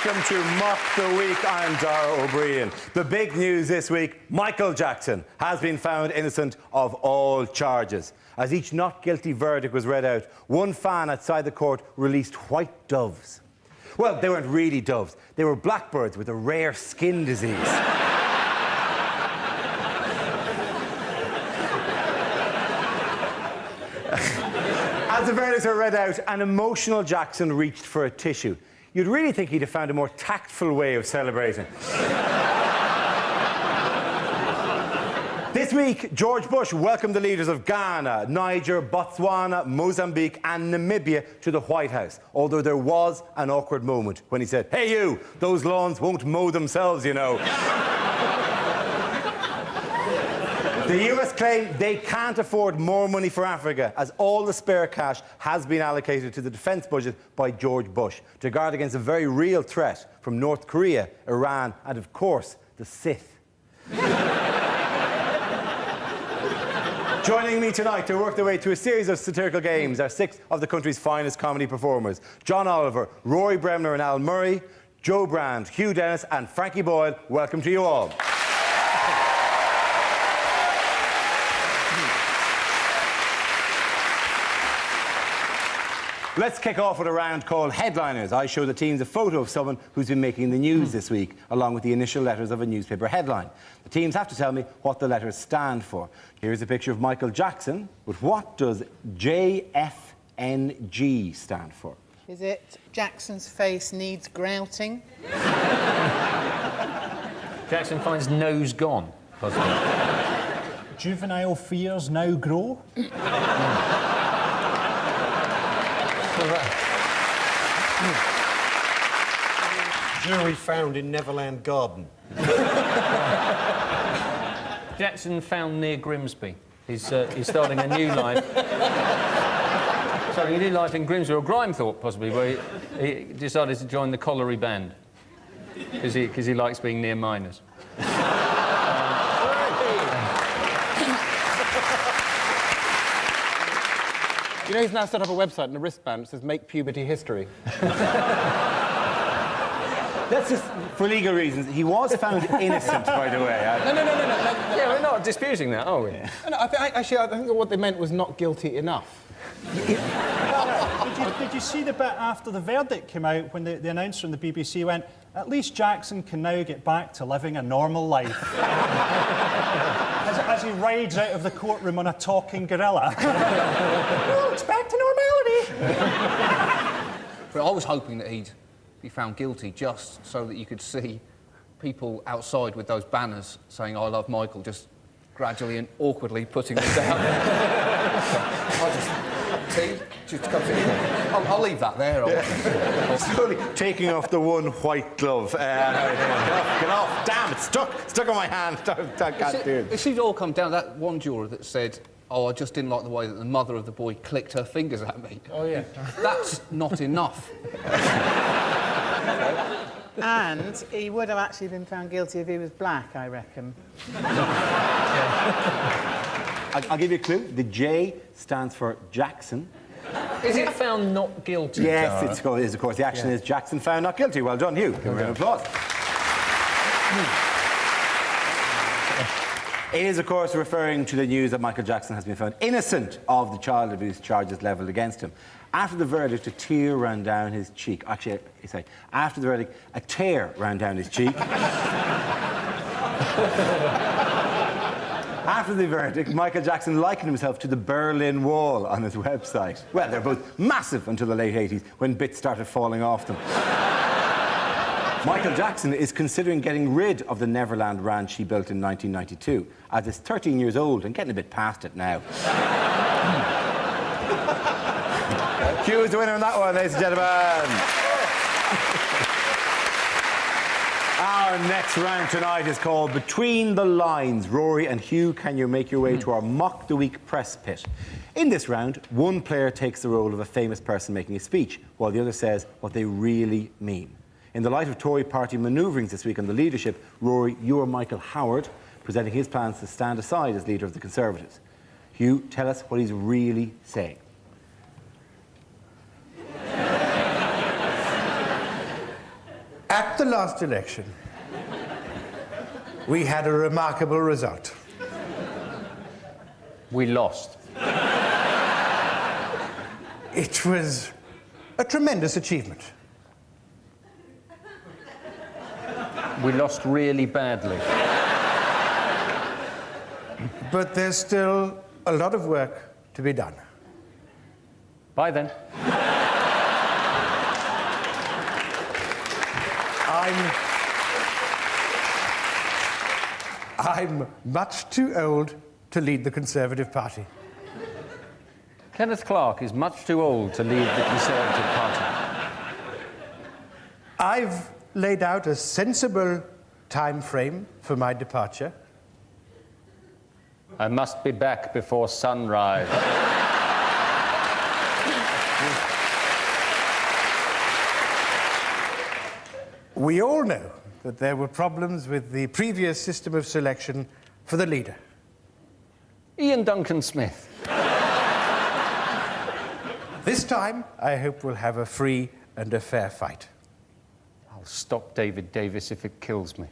welcome to Mock the Week. I'm Dara O'Brien. The big news this week, Michael Jackson has been found innocent of all charges. As each not guilty verdict was read out, one fan outside the court released white doves. Well, they weren't really doves. They were blackbirds with a rare skin disease. As the verdicts were read out, an emotional Jackson reached for a tissue. You'd really think he'd have found a more tactful way of celebrating. This week, George Bush welcomed the leaders of Ghana, Niger, Botswana, Mozambique and Namibia to the White House, although there was an awkward moment when he said, "Hey you, those lawns won't mow themselves, you know." The US claim they can't afford more money for Africa, as all the spare cash has been allocated to the defence budget by George Bush to guard against a very real threat from North Korea, Iran and, of course, the Sith. Joining me tonight to work their way through a series of satirical games are six of the country's finest comedy performers: John Oliver, Rory Bremner and Al Murray, Joe Brand, Hugh Dennis and Frankie Boyle. Welcome to you all. Let's kick off with a round called Headliners. I show the teams a photo of someone who's been making the news this week, along with the initial letters of a newspaper headline. The teams have to tell me what the letters stand for. Here's a picture of Michael Jackson, but what does JFNG stand for? Is it Jackson's face needs grouting? Jackson finds nose gone, possibly. Juvenile fears now grow. Jury found in Neverland Garden. Jackson found near Grimsby. He's starting a new life. Starting a new life in Grimsby, or Grimethorpe, possibly, where he decided to join the colliery band. Because he likes being near miners. You know, he's now set up a website and a wristband that says "Make Puberty History." That's just for legal reasons. He was found innocent, by the way. No. Yeah, we're not disputing that, are we? No, I think what they meant was not guilty enough. Did you see the bit after the verdict came out when the announcer on the BBC went, "At least Jackson can now get back to living a normal life." as he rides out of the courtroom on a talking gorilla. "Oh, it's back to normality." But I was hoping that he'd be found guilty just so that you could see people outside with those banners saying "I love Michael," just gradually and awkwardly putting them down. I'll leave that there. Slowly taking off the one white glove. Get off. Damn, it's stuck on my hand. I can't do it. It seemed to all come down to that one juror that said, "Oh, I just didn't like the way that the mother of the boy clicked her fingers at me." Oh, yeah. That's not enough. And he would have actually been found guilty if he was black, I reckon. I'll give you a clue. The J stands for Jackson. Is it found not guilty? Yes, it is, of course. The action is Jackson found not guilty. Well done, Hugh. Give him an applause. It is, of course, referring to the news that Michael Jackson has been found innocent of the child abuse charges levelled against him. After the verdict, a tear ran down his cheek. Actually, sorry, after the verdict, a tear ran down his cheek. After the verdict, Michael Jackson likened himself to the Berlin Wall on his website. Well, they're both massive until the late 80s, when bits started falling off them. Michael Jackson is considering getting rid of the Neverland Ranch he built in 1992, as it's 13 years old and getting a bit past it now. Hugh is the winner on that one, ladies and gentlemen. Our next round tonight is called Between the Lines. Rory and Hugh, can you make your way to our Mock the Week press pit? In this round, one player takes the role of a famous person making a speech, while the other says what they really mean. In the light of Tory party manoeuvrings this week on the leadership, Rory, you are Michael Howard, presenting his plans to stand aside as leader of the Conservatives. Hugh, tell us what he's really saying. At the last election, we had a remarkable result. We lost. It was a tremendous achievement. We lost really badly. But there's still a lot of work to be done. Bye then. I'm much too old to lead the Conservative Party. Kenneth Clarke is much too old to lead the Conservative Party. I've laid out a sensible time frame for my departure. I must be back before sunrise. We all know that there were problems with the previous system of selection for the leader. Ian Duncan Smith. This time, I hope we'll have a free and a fair fight. I'll stop David Davis if it kills me.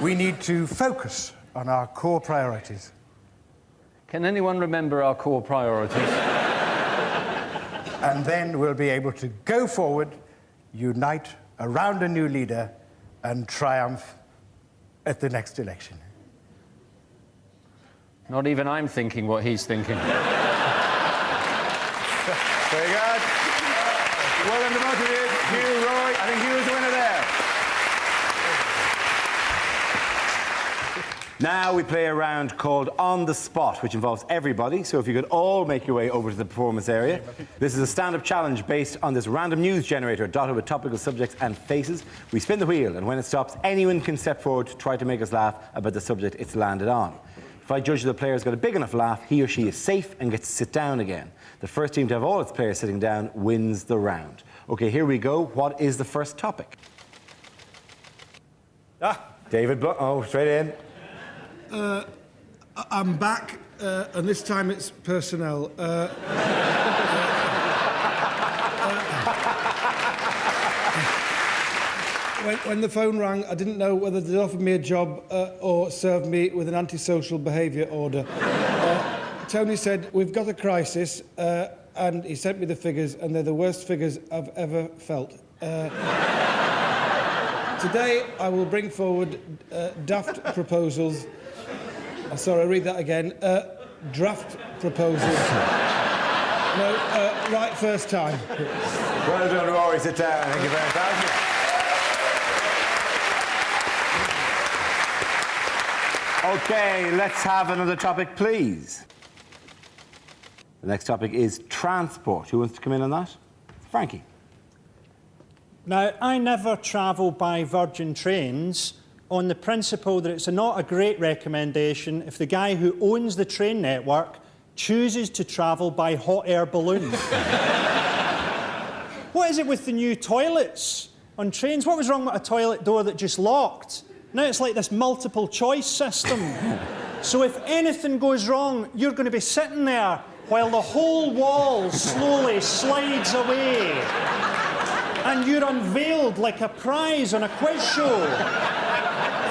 We need to focus on our core priorities. Can anyone remember our core priorities? And then we'll be able to go forward, unite around a new leader, and triumph at the next election. Not even I'm thinking what he's thinking. Very good. Well done to both of you. Hugh, Roy. I think Hugh is the winner there. Now we play a round called On the Spot, which involves everybody. So if you could all make your way over to the performance area. This is a stand-up challenge based on this random news generator dotted with topical subjects and faces. We spin the wheel, and when it stops, anyone can step forward to try to make us laugh about the subject it's landed on. If I judge the player's got a big enough laugh, he or she is safe and gets to sit down again. The first team to have all its players sitting down wins the round. OK, here we go. What is the first topic? David Blunt. Oh, straight in. I'm back, and this time it's personnel. When the phone rang, I didn't know whether they'd offered me a job or served me with an antisocial behaviour order. Tony said, "We've got a crisis," and he sent me the figures, and they're the worst figures I've ever felt. Today, I will bring forward daft proposals. Sorry, I'll read that again. Draft proposals. No, right first time. Well done, Rory. Sit down. Thank you very much. OK, let's have another topic, please. The next topic is transport. Who wants to come in on that? Frankie. Now, I never travel by Virgin Trains on the principle that it's not a great recommendation if the guy who owns the train network chooses to travel by hot air balloon. What is it with the new toilets on trains? What was wrong with a toilet door that just locked? Now it's like this multiple choice system. So if anything goes wrong, you're going to be sitting there while the whole wall slowly slides away. And you're unveiled like a prize on a quiz show.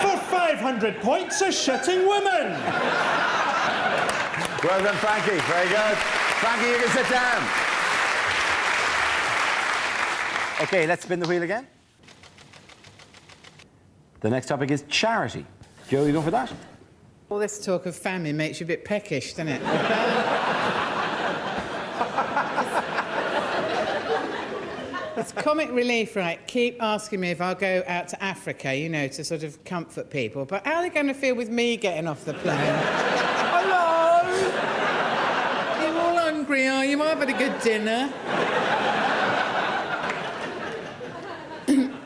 For 500 points, a shitting woman. Well done, Frankie. Very good. Frankie, you can sit down. OK, let's spin the wheel again. The next topic is charity. Joe, you going for that? All this talk of famine makes you a bit peckish, doesn't it? It's comic relief, right? Keep asking me if I'll go out to Africa, you know, to sort of comfort people. But how are they going to feel with me getting off the plane? Hello? You're all hungry, are you? I've had a good dinner.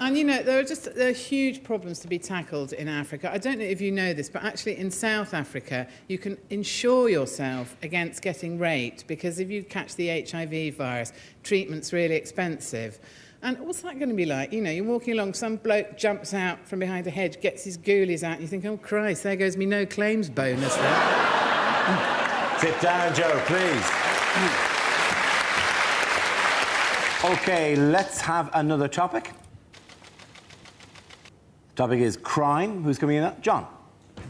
And, you know, there are huge problems to be tackled in Africa. I don't know if you know this, but actually in South Africa, you can insure yourself against getting raped because if you catch the HIV virus, treatment's really expensive. And what's that going to be like? You know, you're walking along, some bloke jumps out from behind a hedge, gets his ghoulies out, and you think, oh, Christ, there goes me no claims bonus there. Sit down, Joe, please. OK, let's have another topic. Topic is crime. Who's coming in now? John. The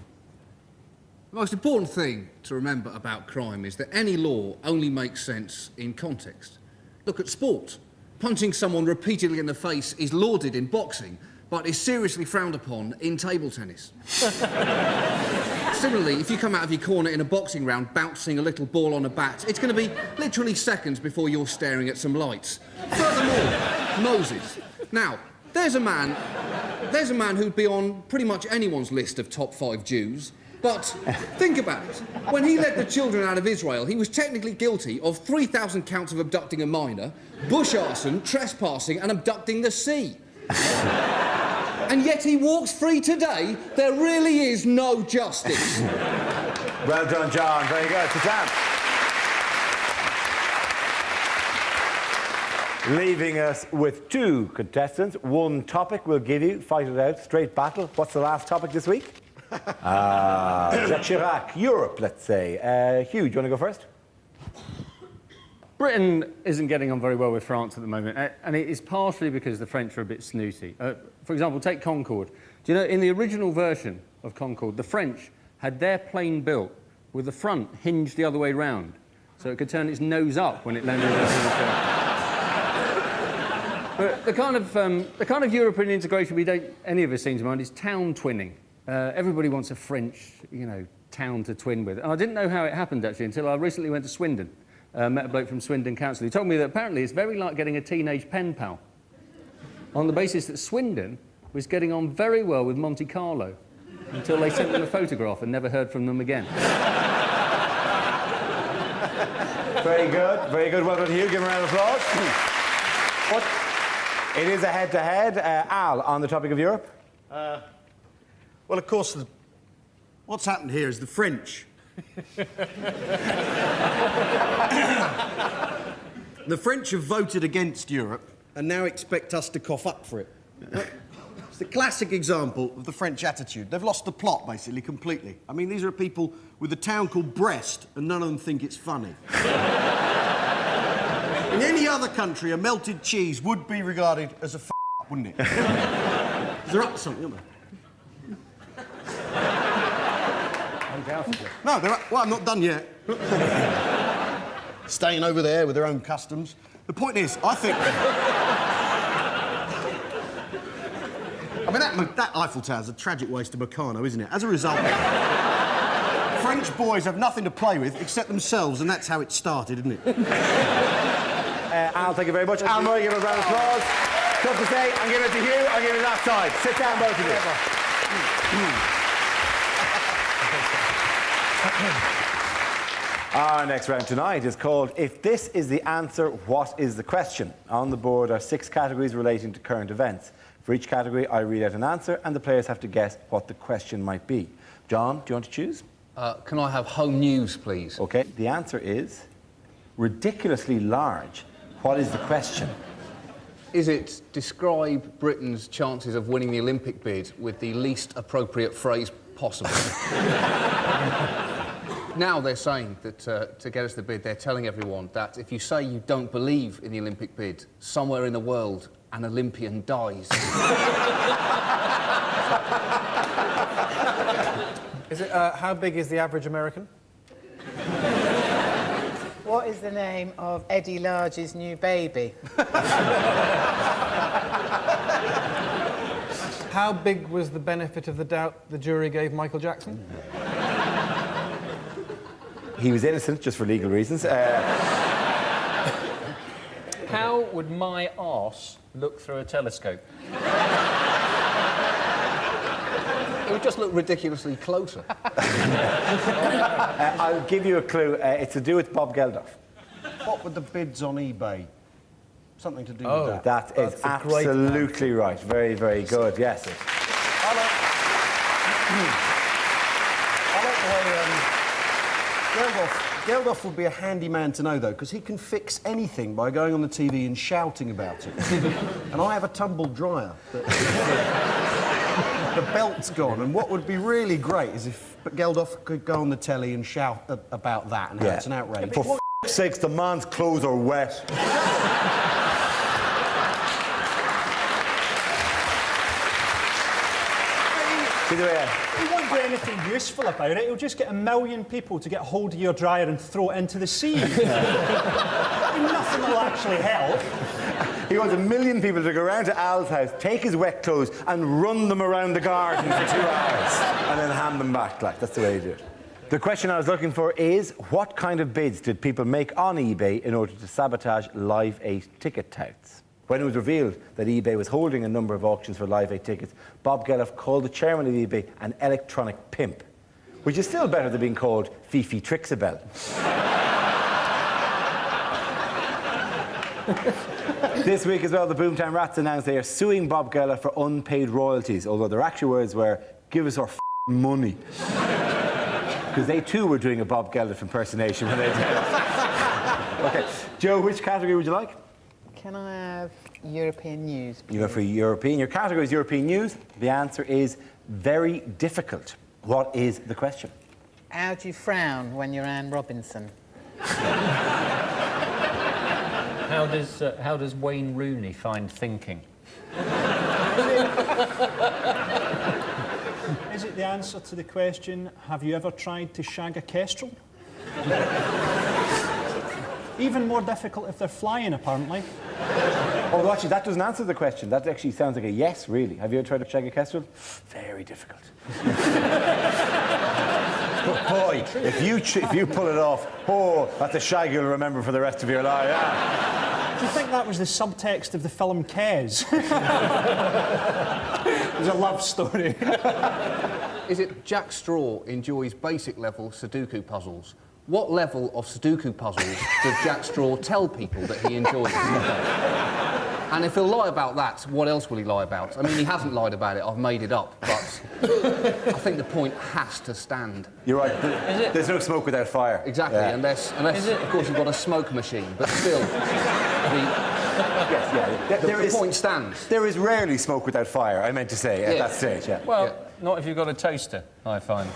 most important thing to remember about crime is that any law only makes sense in context. Look at sport. Punching someone repeatedly in the face is lauded in boxing, but is seriously frowned upon in table tennis. Similarly, if you come out of your corner in a boxing round bouncing a little ball on a bat, it's going to be literally seconds before you're staring at some lights. Furthermore, Moses. Now, there's a man who'd be on pretty much anyone's list of top 5 Jews. But think about it. When he led the children out of Israel, he was technically guilty of 3,000 counts of abducting a minor, bush arson, trespassing, and abducting the sea. And yet he walks free today. There really is no justice. Well done, John. Very good. Sit down. Leaving us with 2 contestants. 1 topic we'll give you. Fight it out. Straight battle. What's the last topic this week? Jacques Chirac. Europe, let's say. Hugh, do you want to go first? Britain isn't getting on very well with France at the moment, and it is partially because the French are a bit snooty. For example, take Concorde. Do you know, in the original version of Concorde, the French had their plane built with the front hinged the other way round, so it could turn its nose up when it landed on the ground. But the kind of European integration we don't, any of us seem to mind, is town twinning. Everybody wants a French, town to twin with. And I didn't know how it happened, actually, until I recently went to Swindon. Met a bloke from Swindon Council. He told me that apparently it's very like getting a teenage pen pal, on the basis that Swindon was getting on very well with Monte Carlo until they sent them a photograph and never heard from them again. Very good. Very good. Well done, Hugh. Give him a round of applause. What? It is a head-to-head. Al, on the topic of Europe? Well, of course, what's happened here is the French. The French have voted against Europe and now expect us to cough up for it. It's the classic example of the French attitude. They've lost the plot, basically, completely. I mean, these are people with a town called Brest, and none of them think it's funny. In any other country, a melted cheese would be regarded as a f***up, wouldn't it? They're up to something, aren't they? No, they're up. Well, I'm not done yet. Staying over there with their own customs. The point is, I think... I mean, that Eiffel Tower's a tragic waste of Meccano, isn't it? As a result, French boys have nothing to play with except themselves, and that's how it started, isn't it? Al, thank you very much. Al Murray, give him a round of applause. Tough to say. I'm giving it to Hugh. I'm giving it that side. Sit down, both of you. Our next round tonight is called If This Is the Answer, What Is the Question? On the board are 6 categories relating to current events. For each category, I read out an answer, and the players have to guess what the question might be. John, do you want to choose? Can I have home news, please? OK. The answer is ridiculously large. What is the question? Is it describe Britain's chances of winning the Olympic bid with the least appropriate phrase possible? Now they're saying that to get us the bid, they're telling everyone that if you say you don't believe in the Olympic bid, somewhere in the world, an Olympian dies. Is it, how big is the average American? What is the name of Eddie Large's new baby? How big was the benefit of the doubt the jury gave Michael Jackson? He was innocent, just for legal reasons. How would my arse look through a telescope? It would just look ridiculously closer. I'll give you a clue. It's to do with Bob Geldof. What were the bids on eBay? Something to do with that. That is absolutely right. Very, very good. Yes. Geldof would be a handy man to know, though, because he can fix anything by going on the TV and shouting about it. And I have a tumble dryer. The belt's gone, and what would be really great is if Geldof could go on the telly and shout about that, and how it's an outrage. For f***'s sakes, the man's clothes are wet. Either way, He won't do anything useful about it. He'll just get 1 million people to get hold of your dryer and throw it into the sea. Nothing will actually help. he wants 1 million people to go around to Al's house, take his wet clothes and run them around the garden for 2 hours and then hand them back. Like, that's the way you do it. The question I was looking for is, what kind of bids did people make on eBay in order to sabotage Live 8 ticket touts? When it was revealed that eBay was holding a number of auctions for Live 8 tickets, Bob Geldof called the chairman of eBay an electronic pimp, which is still better than being called Fifi Trixabel. This week as well, the Boomtown Rats announced they are suing Bob Geldof for unpaid royalties, although their actual words were, "Give us our money." Because they too were doing a Bob Geldof impersonation when they did it. Okay, Joe, which category would you like? Can I have European news, please? You go for European. Your category is European news. The answer is very difficult. What is the question? How do you frown when you're Anne Robinson? How does Wayne Rooney find thinking? Is it the answer to the question, have you ever tried to shag a kestrel? Even more difficult if they're flying, apparently. Oh, actually, that doesn't answer the question. That actually sounds like a yes, really. Have you ever tried to shag a kestrel? Very difficult. But boy, if you pull it off, oh, that's a shag you'll remember for the rest of your life. Yeah. Do you think that was the subtext of the film Kes? It was a love story. Is it Jack Straw enjoys basic level Sudoku puzzles? What level of Sudoku puzzles does Jack Straw tell people that he enjoys? And if he'll lie about that, what else will he lie about? I mean, he hasn't lied about it, I've made it up, but I think the point has to stand. You're right. There's no smoke without fire. Exactly, Yeah. unless of course, you've got a smoke machine, but still, the point stands. There is rarely smoke without fire, I meant to say, at that stage, yeah. Well, not if you've got a toaster, I find.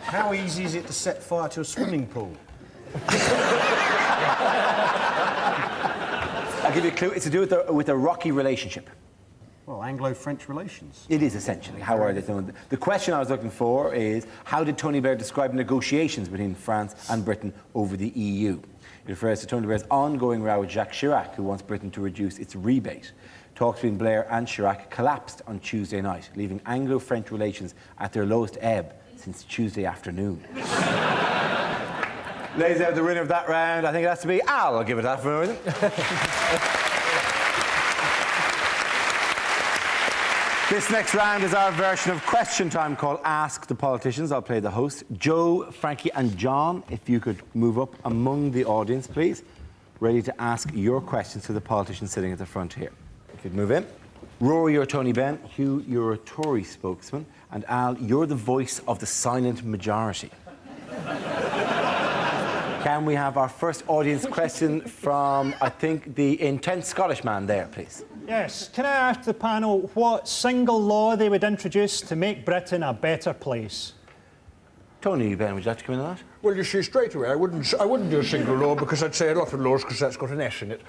How easy is it to set fire to a swimming pool? I'll give you a clue. It's to do with a rocky relationship. Well, Anglo-French relations. It is essentially. How are they doing? The question I was looking for is, how did Tony Blair describe negotiations between France and Britain over the EU? It refers to Tony Blair's ongoing row with Jacques Chirac, who wants Britain to reduce its rebate. Talks between Blair and Chirac collapsed on Tuesday night, leaving Anglo-French relations at their lowest ebb since Tuesday afternoon. Ladies and gentlemen, the winner of that round, I think it has to be Al. I'll give it that for a reason. This next round is our version of Question Time called Ask the Politicians. I'll play the host. Joe, Frankie and John, if you could move up among the audience, please. Ready to ask your questions to the politicians sitting at the front here. If you'd move in. Rory, you're Tony Benn. Hugh, you're a Tory spokesman. And Al, you're the voice of the silent majority. Can we have our first audience question from, I think, the intense Scottish man there, please? Yes. Can I ask the panel what single law they would introduce to make Britain a better place? Tony Benn, would you like to come in on that? Well, you see, straight away, I wouldn't do a single law because I'd say a lot of laws because that's got an S in it.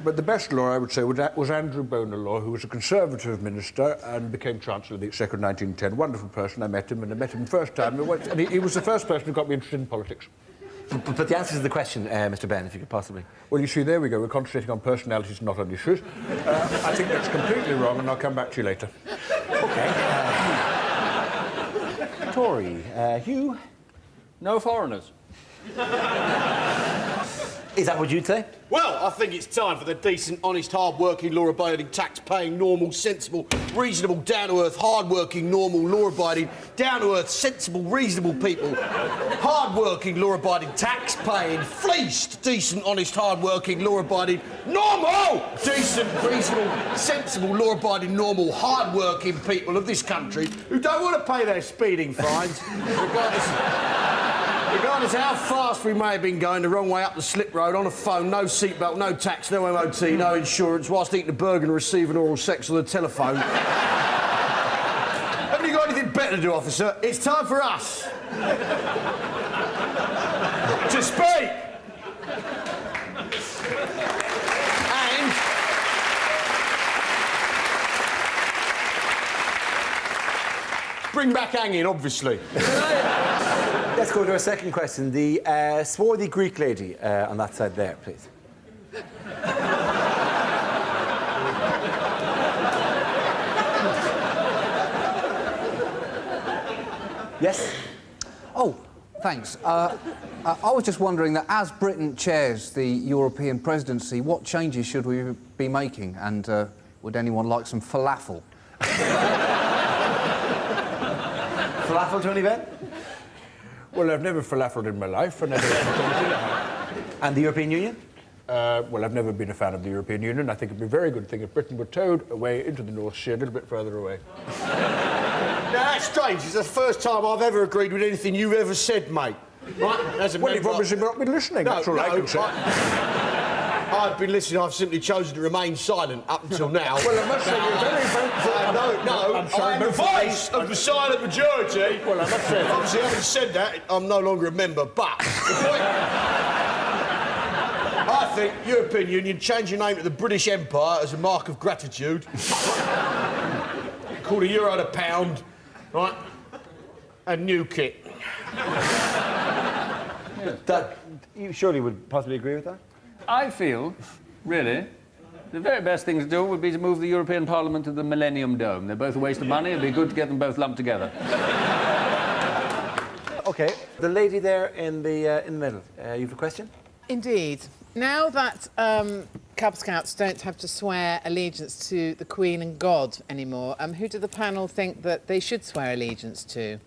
But the best law, I would say, was Andrew Bonar Law, who was a Conservative minister and became Chancellor of the Exchequer in 1910. Wonderful person. I met him the first time. And he was the first person who got me interested in politics. But the answer to the question, Mr. Benn, if you could possibly. Well, you see, there we go. We're concentrating on personalities, not on issues. I think that's completely wrong, and I'll come back to you later. OK. Tory. Hugh? No foreigners. Is that what you'd say? Well, I think it's time for the decent, honest, hard-working, law-abiding, tax-paying, normal, sensible, reasonable, down-to-earth, hard-working, normal, law-abiding, down-to-earth, sensible, reasonable people. Hard-working, law-abiding, tax-paying, fleeced, decent, honest, hard-working, law-abiding, normal, decent, reasonable, sensible, law-abiding, normal, hard-working people of this country who don't want to pay their speeding fines, regardless how fast we may have been going the wrong way up the slip road, on a phone, no seatbelt, no tax, no MOT, no insurance, whilst eating a burger and receiving oral sex on the telephone. Haven't you got anything better to do, officer? It's time for us to speak. hanging, obviously. Let's go to our second question. The swarthy Greek lady on that side there, please. Yes? Oh, thanks. I was just wondering that as Britain chairs the European presidency, what changes should we be making? And would anyone like some falafel? Falafel, Tony Benn? Well, I've never falafeled in my life. And the European Union? Well, I've never been a fan of the European Union. I think it'd be a very good thing if Britain were towed away into the North Sea, a little bit further away. Now, that's strange. It's the first time I've ever agreed with anything you've ever said, mate. Right? As a Well, member- you've obviously not been listening. That's all I can say. I've been listening. I've simply chosen to remain silent up until now. Well, I must say you're very vocal. No, I'm sorry, I'm the but- voice of the silent majority. Well, I must say... Obviously, having said that, I'm no longer a member, but the point... I think European Union, change your name to the British Empire as a mark of gratitude. Call the euro the pound, right? And new kit. That, you surely would possibly agree with that? I feel, really, the very best thing to do would be to move the European Parliament to the Millennium Dome. They're both a waste of money. It'd be good to get them both lumped together. OK, the lady there in the middle. You have a question? Indeed. Now that Cub Scouts don't have to swear allegiance to the Queen and God anymore, who do the panel think that they should swear allegiance to?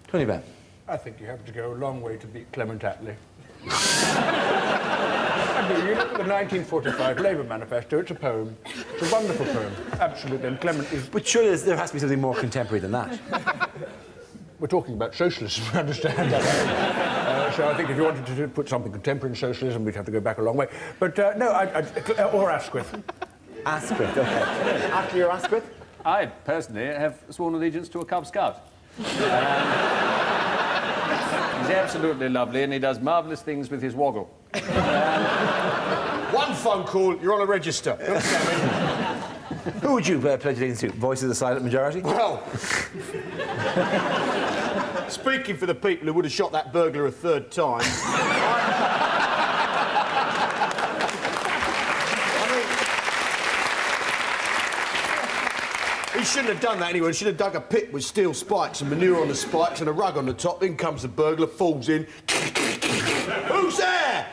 Tony Benn. I think you have to go a long way to beat Clement Attlee. I mean, you look at the 1945 Labour Manifesto, it's a poem. It's a wonderful poem. Absolutely. And Clement is... But surely there has to be something more contemporary than that. We're talking about socialism, I understand that. So I think if you wanted to put something contemporary in socialism, we'd have to go back a long way. But no, or Asquith. Asquith, OK. Ashley or Asquith? I, personally, have sworn allegiance to a Cub Scout. He's absolutely lovely and he does marvellous things with his woggle. One phone call, you're on a register. You understand me? Who would you pledge allegiance to? Voice of the silent majority? Well, speaking for the people who would have shot that burglar a third time, he shouldn't have done that anyway. He should have dug a pit with steel spikes and manure on the spikes and a rug on the top. In comes the burglar, falls in. Who's there?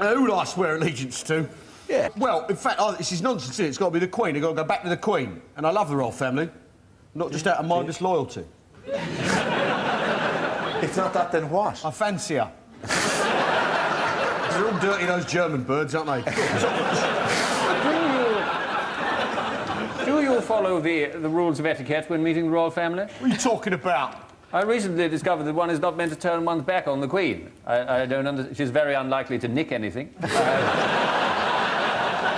Who would I swear allegiance to? Yeah. Well, in fact, this is nonsense, isn't it? It's got to be the Queen. You've got to go back to the Queen. And I love the royal family. Not just out of mindless loyalty. If not that, then what? I fancy her. They're all dirty, those German birds, aren't they? Do you follow the rules of etiquette when meeting the royal family? What are you talking about? I recently discovered that one is not meant to turn one's back on the Queen. I don't understand. She's very unlikely to nick anything.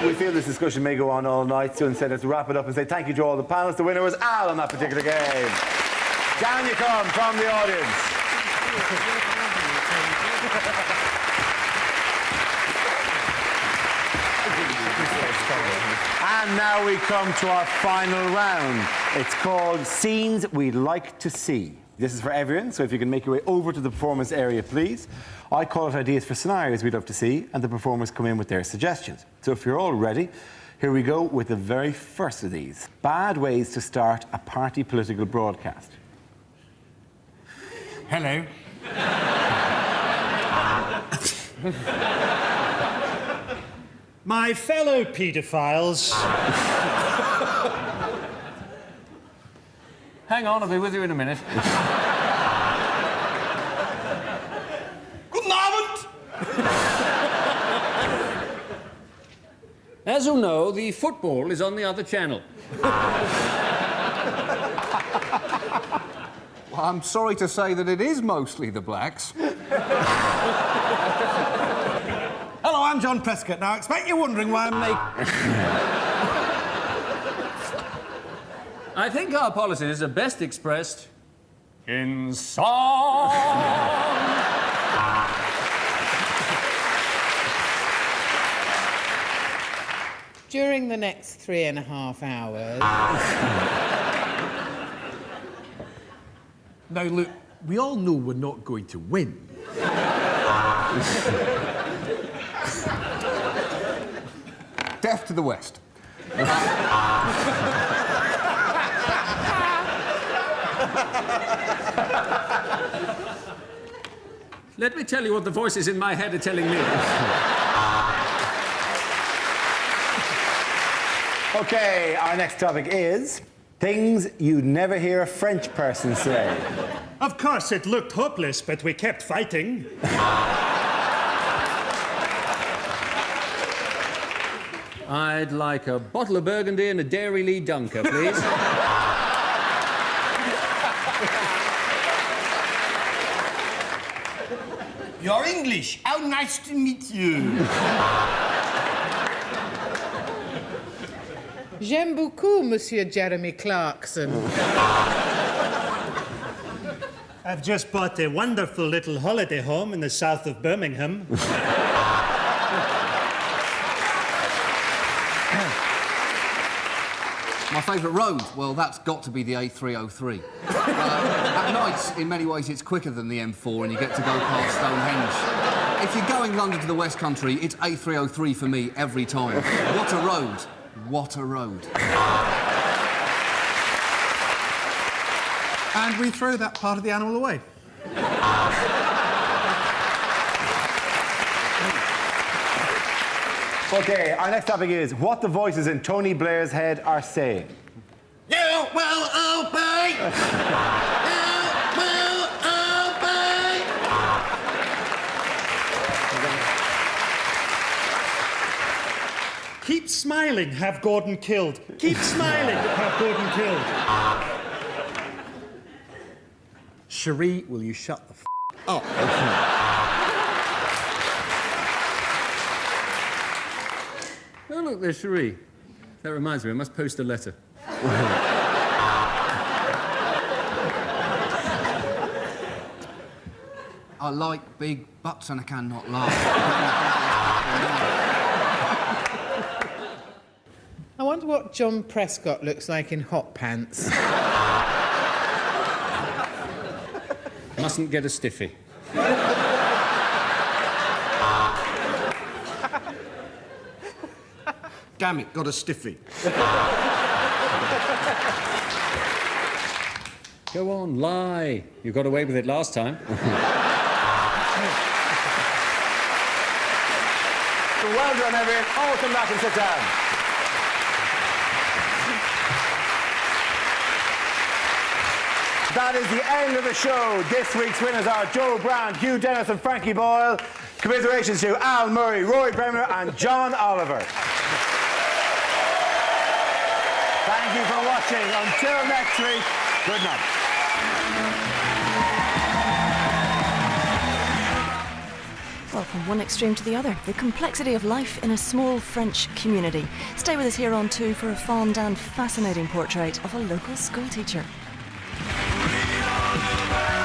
We feel this discussion may go on all night, so instead let's wrap it up and say thank you to all the panelists. The winner was Al on that particular game. Down you come from the audience. And now we come to our final round. It's called Scenes We'd Like to See. This is for everyone, so if you can make your way over to the performance area, please. I call it ideas for scenarios we'd love to see, and the performers come in with their suggestions. So if you're all ready, here we go with the very first of these. Bad ways to start a party political broadcast. Hello. My fellow paedophiles, Hang on, I'll be with you in a minute. Good moment! As you know, the football is on the other channel. Well, I'm sorry to say that it is mostly the blacks. Hello, I'm John Prescott. Now, I expect you're wondering why I'm making... I think our policies are best expressed in song. During the next 3.5 hours... Now, look, we all know we're not going to win. Death to the West. Let me tell you what the voices in my head are telling me. Okay, our next topic is things you'd never hear a French person say. Of course, it looked hopeless, but we kept fighting. I'd like a bottle of Burgundy and a Dairy Lee Dunker, please. You're English. How nice to meet you. J'aime beaucoup, Monsieur Jeremy Clarkson. I've just bought a wonderful little holiday home in the south of Birmingham. My favourite road? Well, that's got to be the A303. At night, in many ways, it's quicker than the M4 and you get to go past Stonehenge. If you're going London to the West Country, it's A303 for me every time. What a road. What a road. And we throw that part of the animal away. Okay, our next topic is what the voices in Tony Blair's head are saying. You will obey. You will obey. Keep smiling, have Gordon killed. Keep smiling, have Gordon killed. Cherie, will you shut the f*** up? Oh, look, there's Cherie. That reminds me, I must post a letter. I like big butts and I cannot laugh. I wonder what John Prescott looks like in hot pants. Mustn't get a stiffy. Damn it, got a stiffy. Go on, lie. You got away with it last time. Well done, everyone. All come back and sit down. That is the end of the show. This week's winners are Joe Brown, Hugh Dennis and Frankie Boyle. Commiserations to Al Murray, Rory Bremner and John Oliver. Thank you for watching. Until next week, good night. Well, from one extreme to the other, the complexity of life in a small French community. Stay with us here on 2 for a fond and fascinating portrait of a local schoolteacher. We are the